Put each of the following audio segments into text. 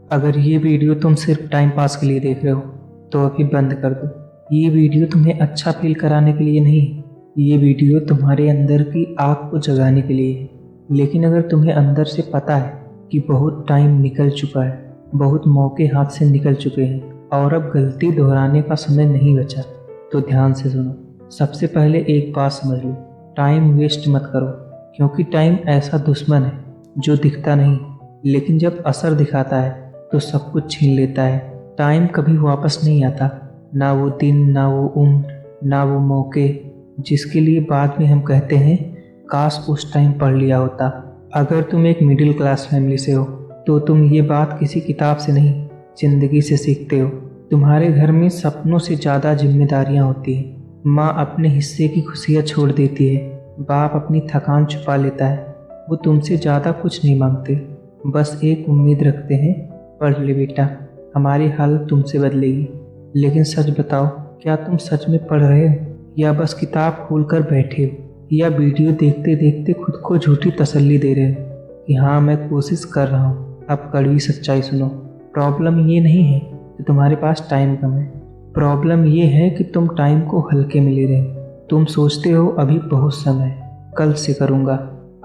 अगर ये वीडियो तुम सिर्फ टाइम पास के लिए देख रहे हो तो अभी बंद कर दो। ये वीडियो तुम्हें अच्छा फील कराने के लिए नहीं, ये वीडियो तुम्हारे अंदर की आग को जगाने के लिए है। लेकिन अगर तुम्हें अंदर से पता है कि बहुत टाइम निकल चुका है, बहुत मौके हाथ से निकल चुके हैं और अब गलती दोहराने का समय नहीं बचा, तो ध्यान से सुनो। सबसे पहले एक बात समझ लो, टाइम वेस्ट मत करो, क्योंकि टाइम ऐसा दुश्मन है जो दिखता नहीं, लेकिन जब असर दिखाता है तो सब कुछ छीन लेता है। टाइम कभी वापस नहीं आता, ना वो दिन, ना वो उम्र, ना वो मौके जिसके लिए बाद में हम कहते हैं काश उस टाइम पढ़ लिया होता। अगर तुम एक मिडिल क्लास फैमिली से हो तो तुम ये बात किसी किताब से नहीं, जिंदगी से सीखते हो। तुम्हारे घर में सपनों से ज़्यादा जिम्मेदारियां होती हैं। माँ अपने हिस्से की खुशियाँ छोड़ देती है, बाप अपनी थकान छुपा लेता है। वो तुमसे ज़्यादा कुछ नहीं मांगते, बस एक उम्मीद रखते हैं, पढ़ ले बेटा, हमारी हालत तुमसे बदलेगी। लेकिन सच बताओ, क्या तुम सच में पढ़ रहे हो, या बस किताब खोलकर बैठे हो, या वीडियो देखते देखते खुद को झूठी तसल्ली दे रहे हो कि हाँ मैं कोशिश कर रहा हूँ। अब कड़वी सच्चाई सुनो, प्रॉब्लम ये नहीं है कि तुम्हारे पास टाइम कम है, प्रॉब्लम ये है कि तुम टाइम को हल्के में ले रहे हो। तुम सोचते हो अभी बहुत समय है, कल से करूँगा,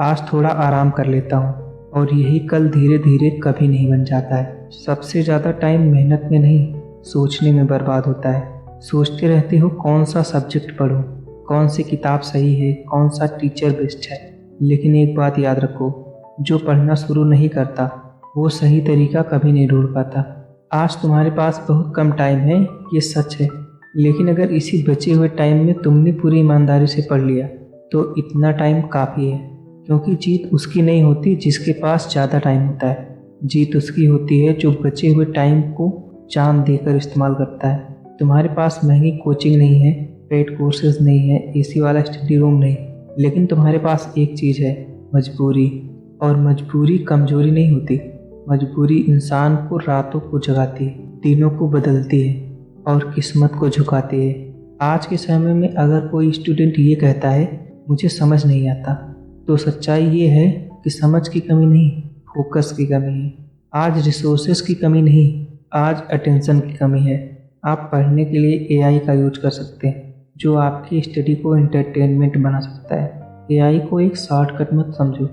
आज थोड़ा आराम कर लेता हूँ, और यही कल धीरे धीरे कभी नहीं बन जाता है। सबसे ज़्यादा टाइम मेहनत में नहीं, सोचने में बर्बाद होता है। सोचते रहते हो कौन सा सब्जेक्ट पढूं, कौन सी किताब सही है, कौन सा टीचर बेस्ट है। लेकिन एक बात याद रखो, जो पढ़ना शुरू नहीं करता वो सही तरीका कभी नहीं ढूंढ पाता। आज तुम्हारे पास बहुत कम टाइम है, ये सच है, लेकिन अगर इसी बचे हुए टाइम में तुमने पूरी ईमानदारी से पढ़ लिया तो इतना टाइम काफ़ी है। क्योंकि जीत उसकी नहीं होती जिसके पास ज़्यादा टाइम होता है, जीत उसकी होती है जो बचे हुए टाइम को जान देकर इस्तेमाल करता है। तुम्हारे पास महंगी कोचिंग नहीं है, पेड कोर्सेज नहीं है, एसी वाला स्टडी रूम नहीं, लेकिन तुम्हारे पास एक चीज़ है, मजबूरी। और मजबूरी कमजोरी नहीं होती, मजबूरी इंसान को रातों को जगाती है, दिनों को बदलती है और किस्मत को झुकाती है। आज के समय में अगर कोई स्टूडेंट ये कहता है मुझे समझ नहीं आता, तो सच्चाई ये है कि समझ की कमी नहीं, फोकस की कमी है। आज रिसोर्सेज की कमी नहीं, आज अटेंशन की कमी है। आप पढ़ने के लिए एआई का यूज कर सकते हैं, जो आपकी स्टडी को एंटरटेनमेंट बना सकता है। एआई को एक शॉर्टकट मत समझो,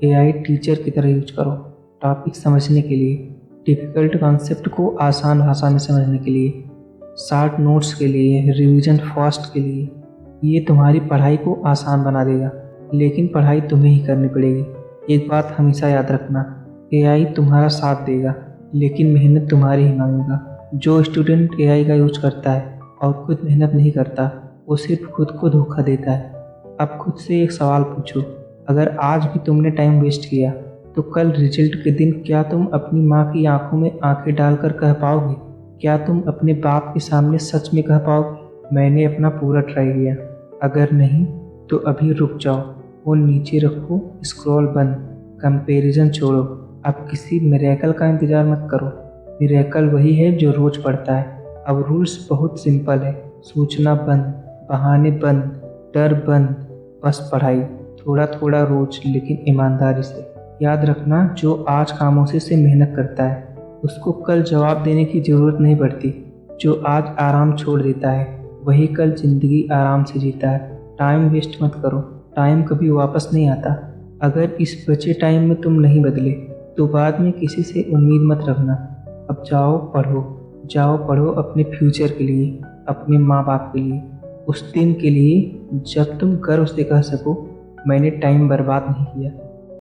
एआई टीचर की तरह यूज करो, टॉपिक समझने के लिए, डिफ़िकल्ट कॉन्सेप्ट को आसान भाषा में समझने के लिए, शॉर्ट नोट्स के लिए, रिवीजन फास्ट के लिए। ये तुम्हारी पढ़ाई को आसान बना देगा, लेकिन पढ़ाई तुम्हें ही करनी पड़ेगी। एक बात हमेशा याद रखना, एआई तुम्हारा साथ देगा, लेकिन मेहनत तुम्हारी ही मांगेगा। जो स्टूडेंट एआई का यूज करता है और खुद मेहनत नहीं करता, वो सिर्फ खुद को धोखा देता है। अब खुद से एक सवाल पूछो, अगर आज भी तुमने टाइम वेस्ट किया तो कल रिजल्ट के दिन क्या तुम अपनी माँ की आंखों में आंखें डालकर कह पाओगे? क्या तुम अपने बाप के सामने सच में कह पाओगे मैंने अपना पूरा ट्राई किया? अगर नहीं तो अभी रुक जाओ, फोन नीचे रखो, स्क्रॉल बंद, कंपैरिजन छोड़ो। अब किसी मिरेकल का इंतजार मत करो, मिरेकल वही है जो रोज पड़ता है। अब रूल्स बहुत सिंपल है, सूचना बंद, बहाने बंद, डर बंद, बस पढ़ाई, थोड़ा थोड़ा रोज, लेकिन ईमानदारी से। याद रखना, जो आज खामोशी से मेहनत करता है उसको कल जवाब देने की ज़रूरत नहीं पड़ती। जो आज आराम छोड़ देता है वही कल ज़िंदगी आराम से जीता है। टाइम वेस्ट मत करो, टाइम कभी वापस नहीं आता। अगर इस बचे टाइम में तुम नहीं बदले तो बाद में किसी से उम्मीद मत रखना। अब जाओ पढ़ो, जाओ पढ़ो अपने फ्यूचर के लिए, अपने माँ बाप के लिए, उस दिन के लिए जब तुम गर्व से कह सको मैंने टाइम बर्बाद नहीं किया।